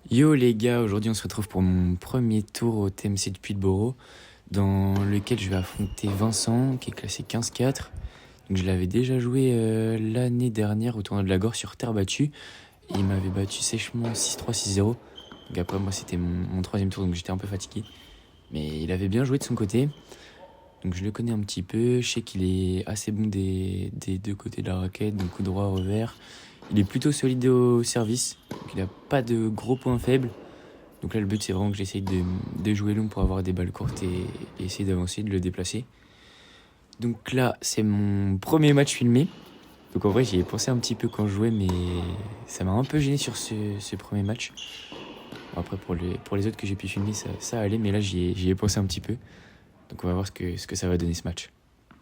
Yo les gars, aujourd'hui on se retrouve pour mon premier tour au TMC de Puy-de-Boro, dans lequel je vais affronter Vincent, qui est classé 15-4. Donc je l'avais déjà joué l'année dernière au tournoi de la Gorre sur terre battue, et il m'avait battu sèchement 6-3, 6-0. Donc après moi c'était mon troisième tour, donc j'étais un peu fatigué. Mais il avait bien joué de son côté, donc je le connais un petit peu, je sais qu'il est assez bon des deux côtés de la raquette, donc coup droit, revers. Il est plutôt solide au service, donc il n'a pas de gros points faibles. Donc là, le but, c'est vraiment que j'essaye de jouer long pour avoir des balles courtes et essayer d'avancer, de le déplacer. Donc là, c'est mon premier match filmé. Donc en vrai, j'y ai pensé un petit peu quand je jouais, mais ça m'a un peu gêné sur ce premier match. Bon, après, pour les autres que j'ai pu filmer, ça allait, mais là, j'y ai pensé un petit peu. Donc on va voir ce que ça va donner ce match.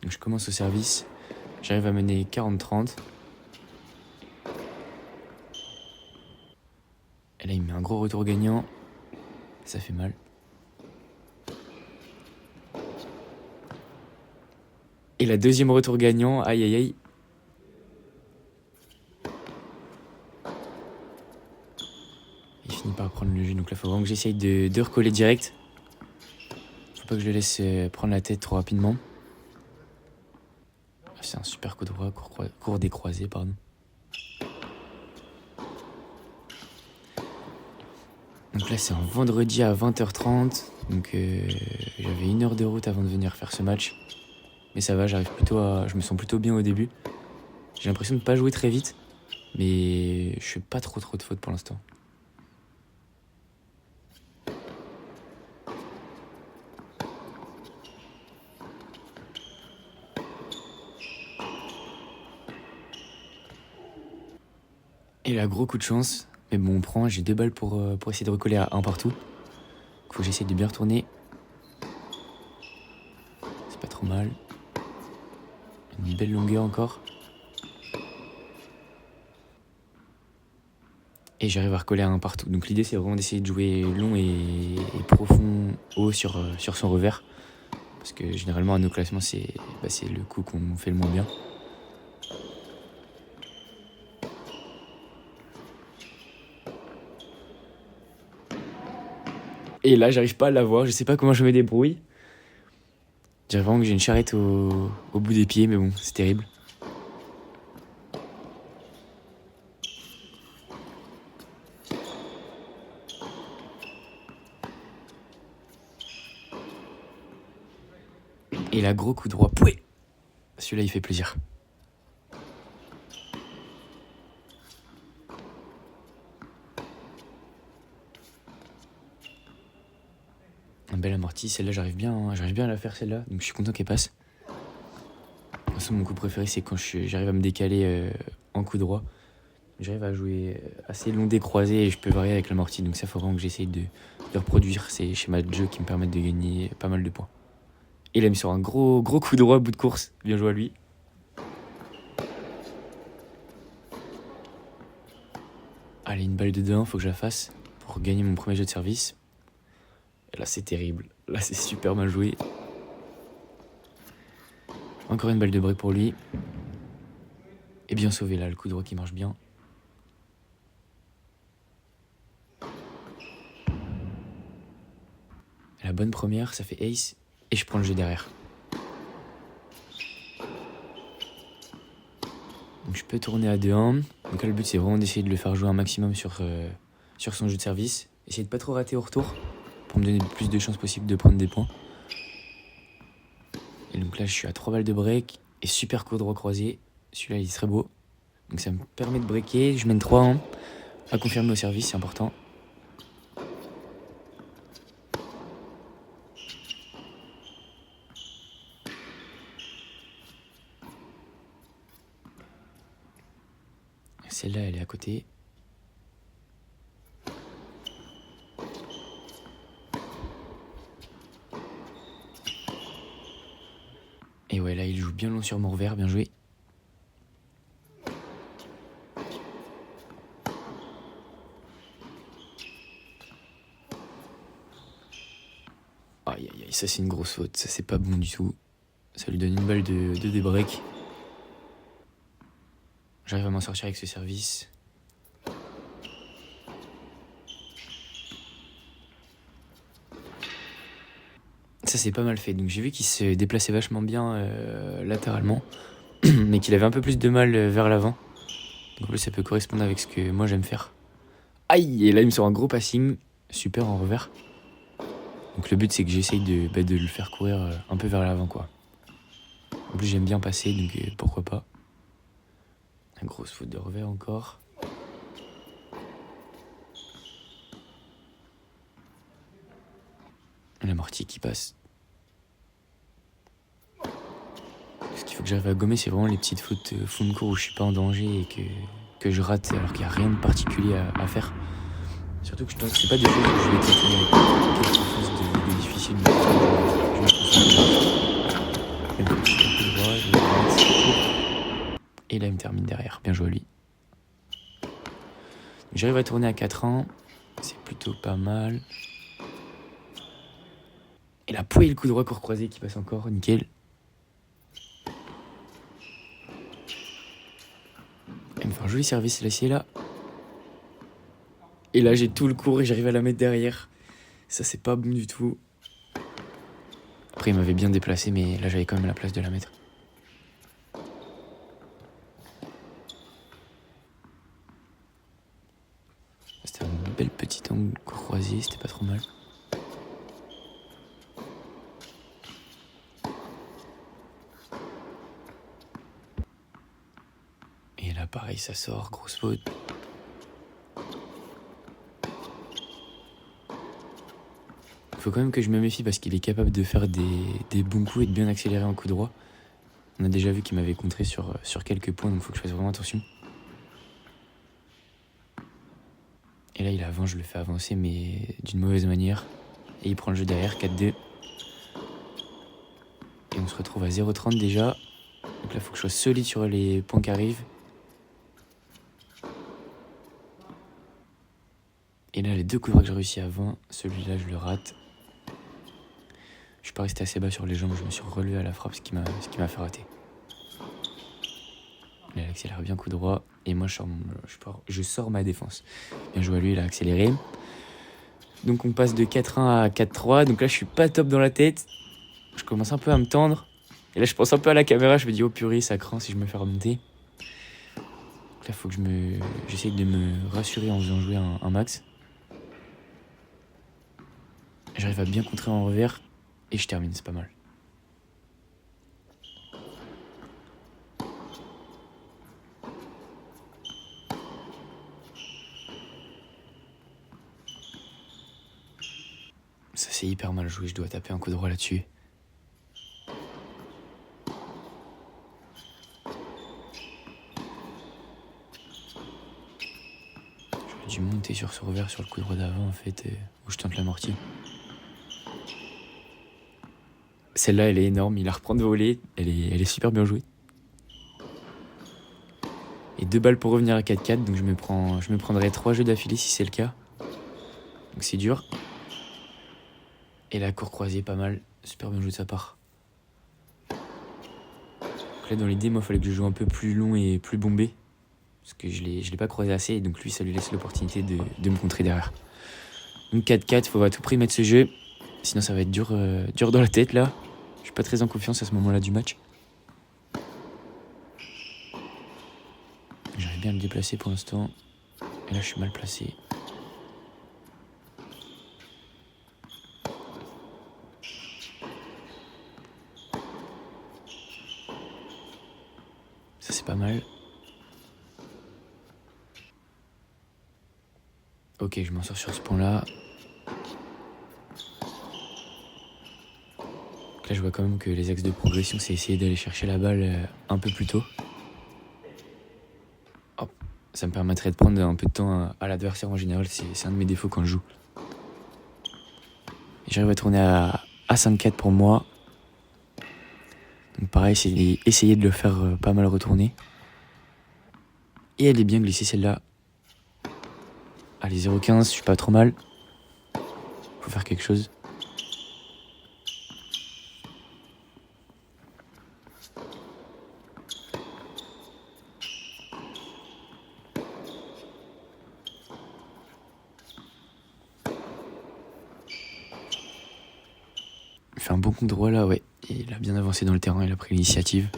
Donc je commence au service. J'arrive à mener 40-30. Et là, il me met un gros retour gagnant. Ça fait mal. Et la deuxième retour gagnant, aïe aïe aïe. Il finit par prendre le jeu, donc là, il faut vraiment que j'essaye de recoller direct. Faut pas que je le laisse prendre la tête trop rapidement. C'est un super coup droit, court décroisé, pardon. Donc là, c'est un vendredi à 20h30. Donc j'avais 1 heure de route avant de venir faire ce match. Mais ça va, je me sens plutôt bien au début. J'ai l'impression de ne pas jouer très vite. Mais je fais pas trop de fautes pour l'instant. Et là, gros coup de chance. Mais bon, on prend, j'ai 2 balles pour essayer de recoller à 1 partout. Faut que j'essaye de bien retourner. C'est pas trop mal. Une belle longueur encore. Et j'arrive à recoller à 1 partout. Donc l'idée, c'est vraiment d'essayer de jouer long et profond haut sur son revers. Parce que généralement, à nos classements, c'est le coup qu'on fait le moins bien. Et là, j'arrive pas à l'avoir. Je sais pas comment je me débrouille. Je dirais vraiment que j'ai une charrette au bout des pieds, mais bon, c'est terrible. Et là, gros coup droit. Pouet. Celui-là, il fait plaisir. Un bel amorti. Celle-là, j'arrive bien à la faire, celle-là. Donc je suis content qu'elle passe. De toute façon, mon coup préféré, c'est quand j'arrive à me décaler en coup droit. J'arrive à jouer assez long décroisé et je peux varier avec l'amorti. Donc ça, faut vraiment que j'essaye de reproduire ces schémas de jeu qui me permettent de gagner pas mal de points. Et il a mis sur un gros coup droit, bout de course. Bien joué à lui. Allez, une balle de 2-1, faut que je la fasse pour gagner mon premier jeu de service. Et là, c'est terrible. Là, c'est super mal joué. Encore une balle de break pour lui. Et bien sauvé là, le coup droit qui marche bien. La bonne première, ça fait ace. Et je prends le jeu derrière. Donc je peux tourner à 2-1. Donc là, le but, c'est vraiment d'essayer de le faire jouer un maximum sur son jeu de service. Essayer de pas trop rater au retour pour me donner le plus de chances possible de prendre des points. Et donc là, je suis à 3 balles de break. Et super coup droit croisé. Celui-là, il est très beau. Donc ça me permet de breaker. Je mène 3-1. À confirmer au service, c'est important. Celle-là, elle est à côté. Et ouais, là, il joue bien long sur mon revers. Bien joué. Aïe, aïe, aïe, ça, c'est une grosse faute. Ça, c'est pas bon du tout. Ça lui donne une balle de débreak. J'arrive à m'en sortir avec ce service. Ça, c'est pas mal fait. Donc j'ai vu qu'il se déplaçait vachement bien latéralement, mais qu'il avait un peu plus de mal vers l'avant. Donc en plus, ça peut correspondre avec ce que moi j'aime faire. Aïe! Et là, il me sort un gros passing. Super en revers. Donc le but, c'est que j'essaye de le faire courir un peu vers l'avant, quoi. En plus, j'aime bien passer, donc pourquoi pas. Une grosse faute de revers encore. L'amorti qui passe. Ce qu'il faut que j'arrive à gommer, c'est vraiment les petites fautes fond de cours où je suis pas en danger et que je rate alors qu'il n'y a rien de particulier à faire. Surtout que je pense que c'est pas des choses où je vais tenter quelque chose de difficile. Mais je me concentre. Même quand je suis un peu droit, je vais mettre ce cours. Et là, il me termine derrière. Bien joué à lui. J'arrive à tourner à 4 ans. C'est plutôt pas mal. Et la pouille, le coup droit court croisé qui passe encore. Nickel. Il me fait un joli service, l'acier là. Et là, j'ai tout le cours et j'arrive à la mettre derrière. Ça, c'est pas bon du tout. Après, il m'avait bien déplacé, mais là, j'avais quand même la place de la mettre. C'était un bel petit angle croisé, c'était pas trop mal. Et là, pareil, ça sort, grosse faute. Faut quand même que je me méfie parce qu'il est capable de faire des bons coups et de bien accélérer en coup droit. On a déjà vu qu'il m'avait contré sur quelques points, donc faut que je fasse vraiment attention. Et là, il avance, je le fais avancer, mais d'une mauvaise manière. Et il prend le jeu derrière, 4-2. Et on se retrouve à 0,30 déjà. Donc là, faut que je sois solide sur les points qui arrivent. Et là, les deux coups droits que j'ai réussi avant, celui-là, je le rate. Je suis pas resté assez bas sur les jambes, je me suis relevé à la frappe, ce qui m'a fait rater. Là, il accélère bien coup droit. Et moi, je sors ma défense. Bien joué à lui, il a accéléré. Donc on passe de 4-1 à 4-3. Donc là, je suis pas top dans la tête. Je commence un peu à me tendre. Et là, je pense un peu à la caméra. Je me dis, oh purée, ça craint si je me fais remonter. Donc là, faut que j'essaye de me rassurer en faisant jouer un max. J'arrive à bien contrer en revers. Et je termine, c'est pas mal. Ça, c'est hyper mal joué. Je dois taper un coup droit là-dessus. J'aurais dû monter sur ce revers sur le coup droit d'avant, en fait, où je tente l'amorti. Celle-là, elle est énorme. Il la reprend de volée. Elle est super bien jouée. Et 2 balles pour revenir à 4-4. Donc je me prendrai 3 jeux d'affilée si c'est le cas. Donc c'est dur. Et la cour croisée, pas mal. Super bien joué de sa part. Donc là, dans l'idée, moi, il fallait que je joue un peu plus long et plus bombé. Parce que je l'ai pas croisé assez. Et donc lui, ça lui laisse l'opportunité de me contrer derrière. Donc 4-4, il faut à tout prix mettre ce jeu. Sinon, ça va être dur dans la tête, là. Je suis pas très en confiance à ce moment-là du match. J'arrive bien à me déplacer pour l'instant. Et là, je suis mal placé. Ça, c'est pas mal. Ok, je m'en sors sur ce point-là. Là, je vois quand même que les axes de progression, c'est essayer d'aller chercher la balle un peu plus tôt. Hop. Ça me permettrait de prendre un peu de temps à l'adversaire en général. C'est un de mes défauts quand je joue. Et j'arrive à tourner à 5-4 pour moi. Donc pareil, c'est essayer de le faire pas mal retourner. Et elle est bien glissée celle-là. Allez, 0,15, je suis pas trop mal. Faut faire quelque chose. fait un bon coup droit là, ouais. Et il a bien avancé dans le terrain, il a pris l'initiative.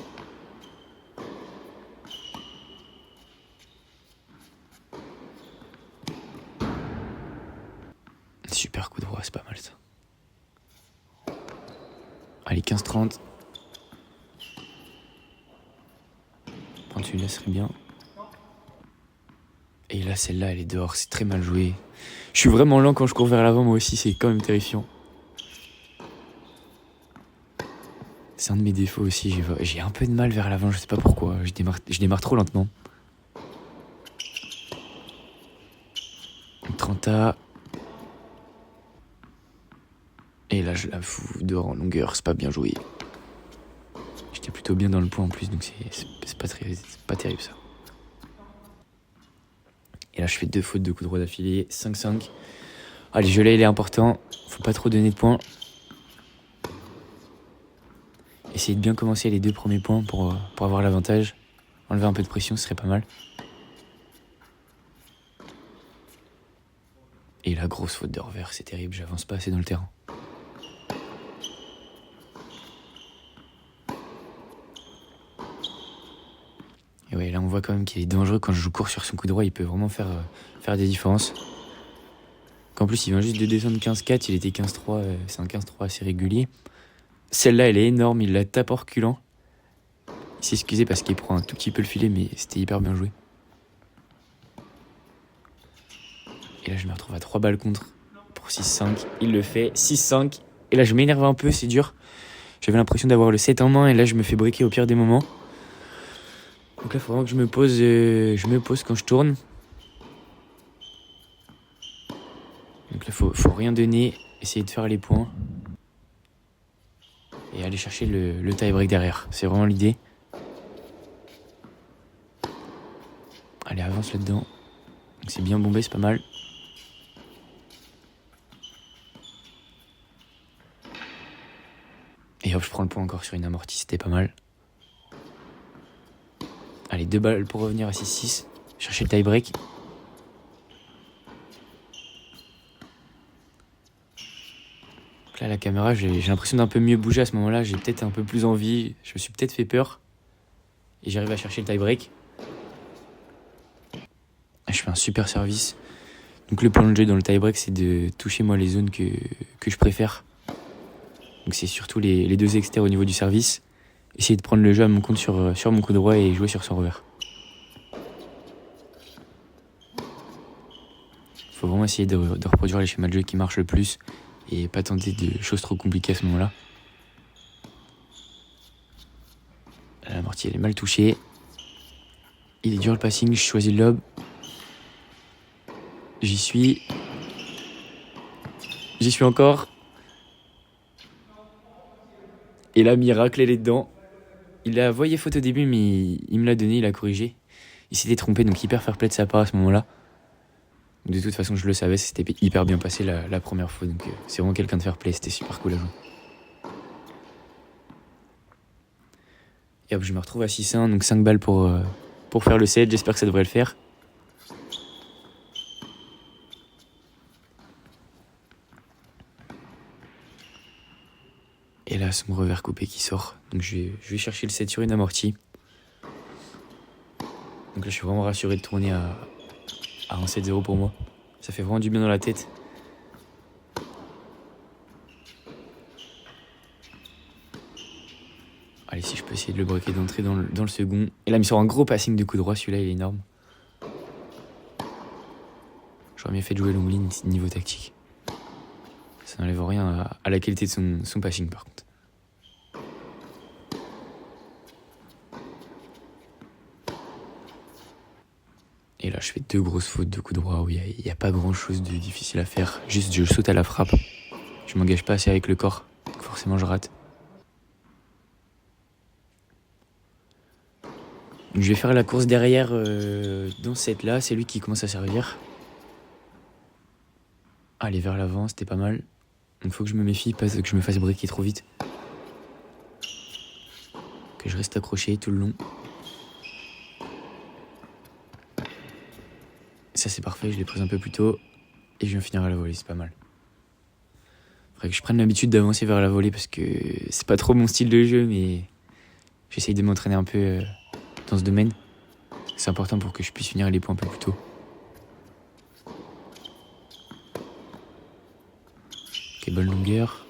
Super coup droit, c'est pas mal ça. Allez, 15-30. Prendre celui-là serait bien. Et là, celle-là, elle est dehors, c'est très mal joué. Je suis vraiment lent quand je cours vers l'avant, moi aussi, c'est quand même terrifiant. C'est un de mes défauts aussi, j'ai un peu de mal vers l'avant, je sais pas pourquoi, je démarre trop lentement. 30A. Et là, je la fous dehors en longueur, c'est pas bien joué. J'étais plutôt bien dans le point en plus, donc c'est pas terrible ça. Et là, je fais 2 fautes de coup droit d'affilée, 5-5. Allez, je l'ai, il est important, faut pas trop donner de points. Essayer de bien commencer les 2 premiers points pour avoir l'avantage. Enlever un peu de pression, ce serait pas mal. Et la grosse faute de revers, c'est terrible, j'avance pas assez dans le terrain. Et ouais, là on voit quand même qu'il est dangereux quand je joue court sur son coup droit, il peut vraiment faire des différences. Qu'en plus il vient juste de descendre 15-4, il était 15-3, c'est un 15-3 assez régulier. Celle-là elle est énorme, il la tape en reculant. Il s'est excusé parce qu'il prend un tout petit peu le filet, mais c'était hyper bien joué. Et là je me retrouve à 3 balles contre pour 6-5, il le fait, 6-5. Et là je m'énerve un peu, c'est dur. J'avais l'impression d'avoir le 7 en main et là je me fais briquer au pire des moments. Donc là, il faut vraiment que je me pose quand je tourne. Donc là, faut rien donner, essayer de faire les points. Et aller chercher le tie-break derrière. C'est vraiment l'idée. Allez, avance là-dedans. Donc c'est bien bombé, c'est pas mal. Et hop, je prends le point encore sur une amortie, c'était pas mal. Allez, 2 balles pour revenir à 6-6. Chercher le tie-break. Là, la caméra, j'ai l'impression d'un peu mieux bouger à ce moment-là. J'ai peut-être un peu plus envie. Je me suis peut-être fait peur. Et j'arrive à chercher le tie-break. Je fais un super service. Donc le plan de jeu dans le tie-break, c'est de toucher moi les zones que je préfère. Donc c'est surtout les 2 externes au niveau du service. Essayer de prendre le jeu à mon compte sur mon coup droit et jouer sur son revers. Faut vraiment essayer de reproduire les schémas de jeu qui marchent le plus et pas tenter de choses trop compliquées à ce moment-là. La mortier elle est mal touchée. Il est dur le passing, je choisis le lob. J'y suis encore. Et là, miracle, elle est dedans. Il a voyé faute au début, mais il me l'a donné, il a corrigé. Il s'était trompé, donc hyper fair play de sa part à ce moment-là. De toute façon, je le savais, c'était hyper bien passé la première fois. Donc c'est vraiment quelqu'un de fair play, c'était super cool à jouer. Et hop, je me retrouve à 6-1, donc 5 balles pour faire le set. J'espère que ça devrait le faire. Et là, son revers coupé qui sort. Donc je vais chercher le set sur une amortie. Donc là, je suis vraiment rassuré de tourner à un 7-0 pour moi. Ça fait vraiment du bien dans la tête. Allez, si je peux essayer de le breaker d'entrée dans le second. Et là, il me sort un gros passing de coup droit. Celui-là, il est énorme. J'aurais mieux fait de jouer longue ligne niveau tactique. Ça n'enlève rien à la qualité de son passing, par contre. Et là, je fais 2 grosses fautes de coup droit où il n'y a pas grand-chose de difficile à faire. Juste, je saute à la frappe. Je m'engage pas assez avec le corps. Donc forcément, je rate. Donc, je vais faire la course derrière dans cette là. C'est lui qui commence à servir. Aller vers l'avant, c'était pas mal. Donc, faut que je me méfie, pas que je me fasse breaker trop vite. Que je reste accroché tout le long. Ça, c'est parfait, je l'ai prise un peu plus tôt. Et je viens finir à la volée, c'est pas mal. Faudrait que je prenne l'habitude d'avancer vers la volée parce que c'est pas trop mon style de jeu, mais j'essaye de m'entraîner un peu dans ce domaine. C'est important pour que je puisse finir les points un peu plus tôt. Ok, bonne longueur.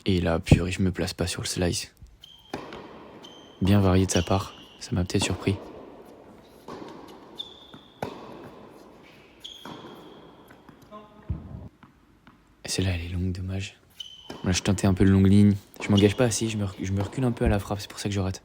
Et là, purée, je me place pas sur le slice. Bien varié de sa part, ça m'a peut-être surpris. Et celle-là, elle est longue, dommage. Là, je tentais un peu de longue ligne. Je m'engage pas assez, je me recule un peu à la frappe, c'est pour ça que je rate.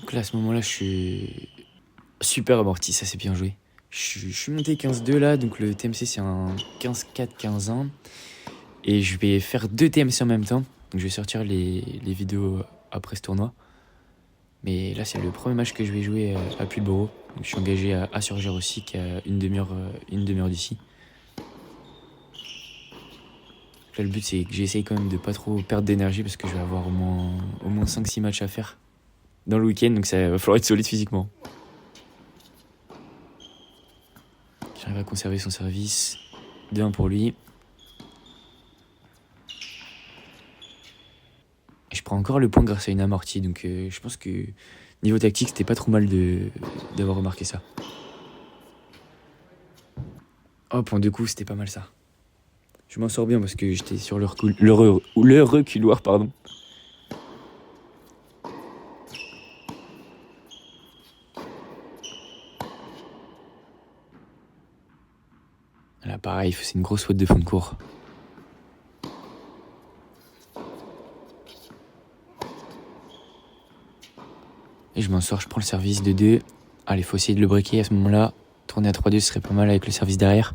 Donc là, à ce moment-là, je suis super amorti, ça c'est bien joué. Je suis monté 15-2 là, donc le TMC c'est un 15-4, 15-1. Et je vais faire 2 TMC en même temps. Donc je vais sortir les vidéos après ce tournoi. Mais là, c'est le premier match que je vais jouer à Pulboro. Donc je suis engagé à Surgère aussi, qui est à une demi-heure d'ici. Là, le but, c'est que j'essaye quand même de pas trop perdre d'énergie parce que je vais avoir au moins 5-6 matchs à faire dans le week-end. Donc ça va falloir être solide physiquement. J'arrive à conserver son service. 2-1 pour lui. Et je prends encore le point grâce à une amortie. Donc je pense que niveau tactique, c'était pas trop mal d'avoir remarqué ça. Hop, en 2 coups, c'était pas mal ça. Je m'en sors bien parce que j'étais sur le reculoir, pardon. Là, pareil, c'est une grosse faute de fond de cours. Et je m'en sors, je prends le service de 2. Allez, faut essayer de le breaker à ce moment-là. Tourner à 3-2, ce serait pas mal avec le service derrière.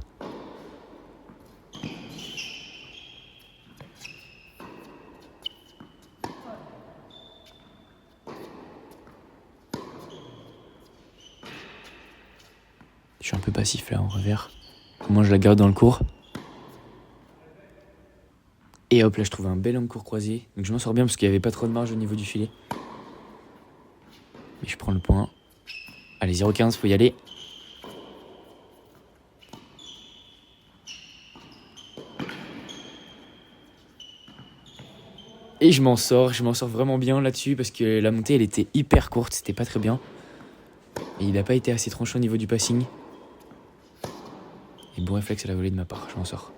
Je suis un peu passif là en revers. Au moins je la garde dans le cours. Et hop, là je trouve un bel angle court croisé. Donc je m'en sors bien parce qu'il n'y avait pas trop de marge au niveau du filet. Mais je prends le point. Allez, 0,15, faut y aller. Et je m'en sors vraiment bien là-dessus parce que la montée elle était hyper courte, c'était pas très bien. Et il n'a pas été assez tranchant au niveau du passing. Et bon réflexe à la volée de ma part, je m'en sors.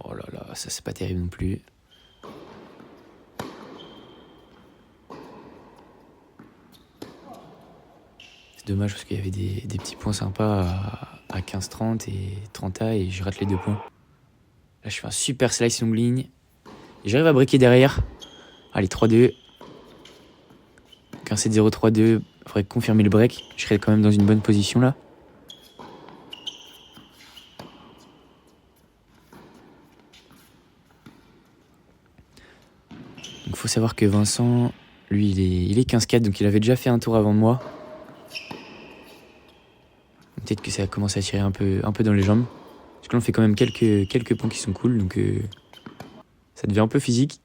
Oh là là, ça c'est pas terrible non plus. C'est dommage parce qu'il y avait des petits points sympas à 15-30 et 30A et je rate les 2 points. Là je fais un super slice longue ligne. Et j'arrive à breaker derrière. Allez, 3-2. 15-7-0, 3-2. Faudrait confirmer le break. Je serais quand même dans une bonne position là. Donc faut savoir que Vincent, lui, il est 15-4, donc il avait déjà fait un tour avant moi. Peut-être que ça a commencé à tirer un peu dans les jambes. Parce que là, on fait quand même quelques points qui sont cool, donc ça devient un peu physique.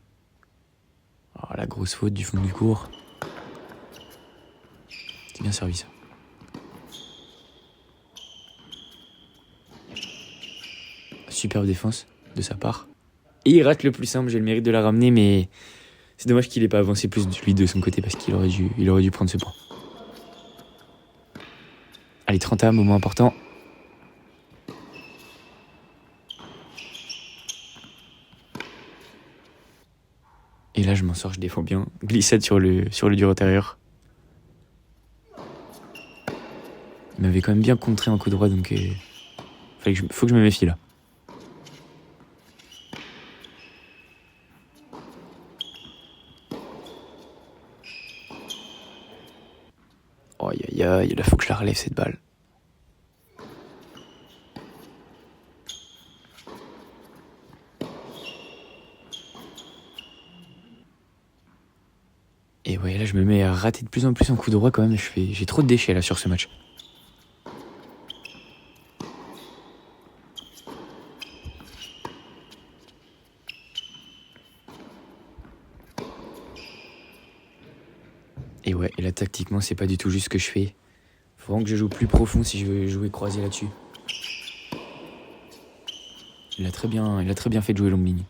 Oh, la grosse faute du fond du cours. C'est bien servi ça. Superbe défense de sa part. Et il rate le plus simple, j'ai le mérite de la ramener, mais c'est dommage qu'il ait pas avancé plus lui de son côté parce qu'il aurait dû prendre ce point. Allez, 30A, moment important. Et là, je m'en sors, je défends bien. Glissade sur le dur intérieur. Il m'avait quand même bien contré en coup droit, donc faut que je me méfie là. Oh, aïe aïe aïe, là faut que je la relève cette balle. je me mets à rater de plus en plus en coup droit quand même. J'ai trop de déchets là sur ce match. Et ouais, et là tactiquement c'est pas du tout juste ce que je fais. Faut vraiment que je joue plus profond si je veux jouer croisé là-dessus. Il a très bien fait de jouer longue ligne.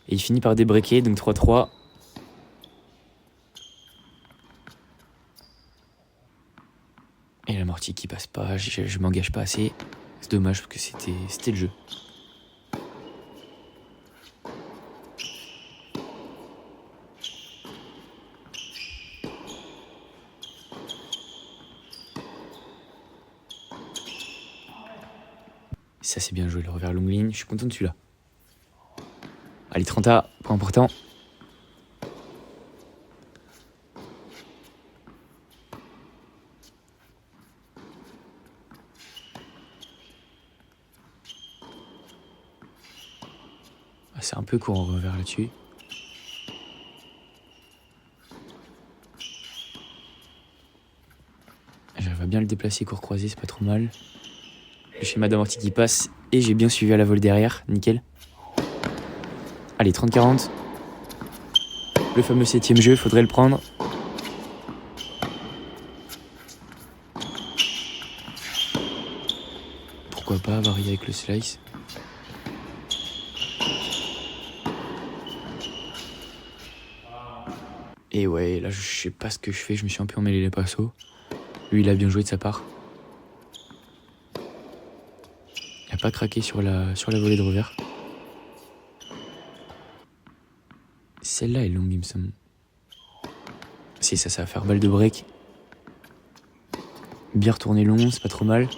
Et il finit par débreaker, donc 3-3. Et l'amorti qui passe pas, je m'engage pas assez. C'est dommage parce que c'était le jeu. Ça c'est bien joué, le revers longue ligne, je suis content de celui-là. Allez, 30A, point important. Ah, c'est un peu court en revers là-dessus. J'arrive à bien le déplacer, court croisé, c'est pas trop mal. Le schéma d'amorti qui passe et j'ai bien suivi à la volée derrière, nickel. Allez, 30-40. Le fameux 7ème jeu, faudrait le prendre. Pourquoi pas varier avec le slice. Et ouais, là je sais pas ce que je fais, je me suis un peu emmêlé les pinceaux. Lui il a bien joué de sa part. Il a pas craqué sur la volée de revers. Celle-là est longue il me semble. Si ça va faire balle de break. Bien retourné long, c'est pas trop mal.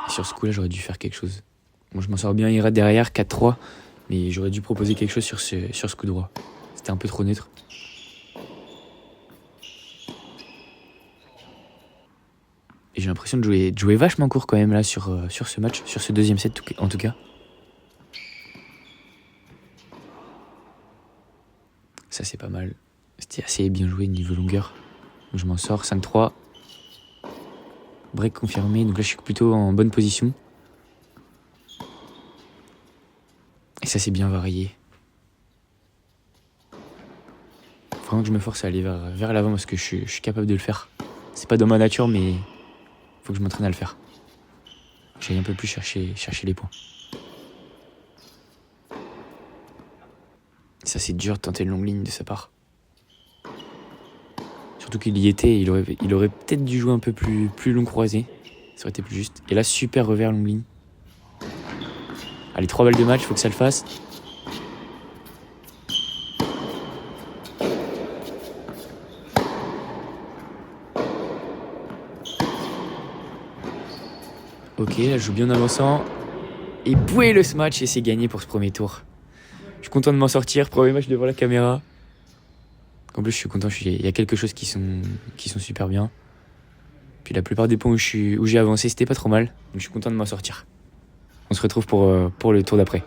Et sur ce coup là j'aurais dû faire quelque chose. Bon je m'en sors bien, il rate derrière, 4-3. Mais j'aurais dû proposer quelque chose sur ce coup droit. C'était un peu trop neutre. Et j'ai l'impression de jouer vachement court quand même là sur ce match, sur ce deuxième set en tout cas. Ça c'est pas mal. C'était assez bien joué niveau longueur. Donc je m'en sors, 5-3. Break confirmé, donc là je suis plutôt en bonne position. Et ça c'est bien varié. Faut vraiment que je me force à aller vers l'avant parce que je suis capable de le faire. C'est pas dans ma nature mais faut que je m'entraîne à le faire. J'aille un peu plus chercher les points. Ça c'est dur de tenter une longue ligne de sa part. Surtout qu'il y était, il aurait peut-être dû jouer un peu plus long croisé. Ça aurait été plus juste. Et là, super revers longue ligne. Allez, 3 balles de match, faut que ça le fasse. Ok, là je joue bien en avançant. Et boué le match et c'est gagné pour ce premier tour. Je suis content de m'en sortir, premier match devant la caméra. En plus je suis content, il y a quelque chose qui sont super bien. Puis la plupart des points où j'ai avancé c'était pas trop mal. Donc je suis content de m'en sortir. On se retrouve pour le tour d'après.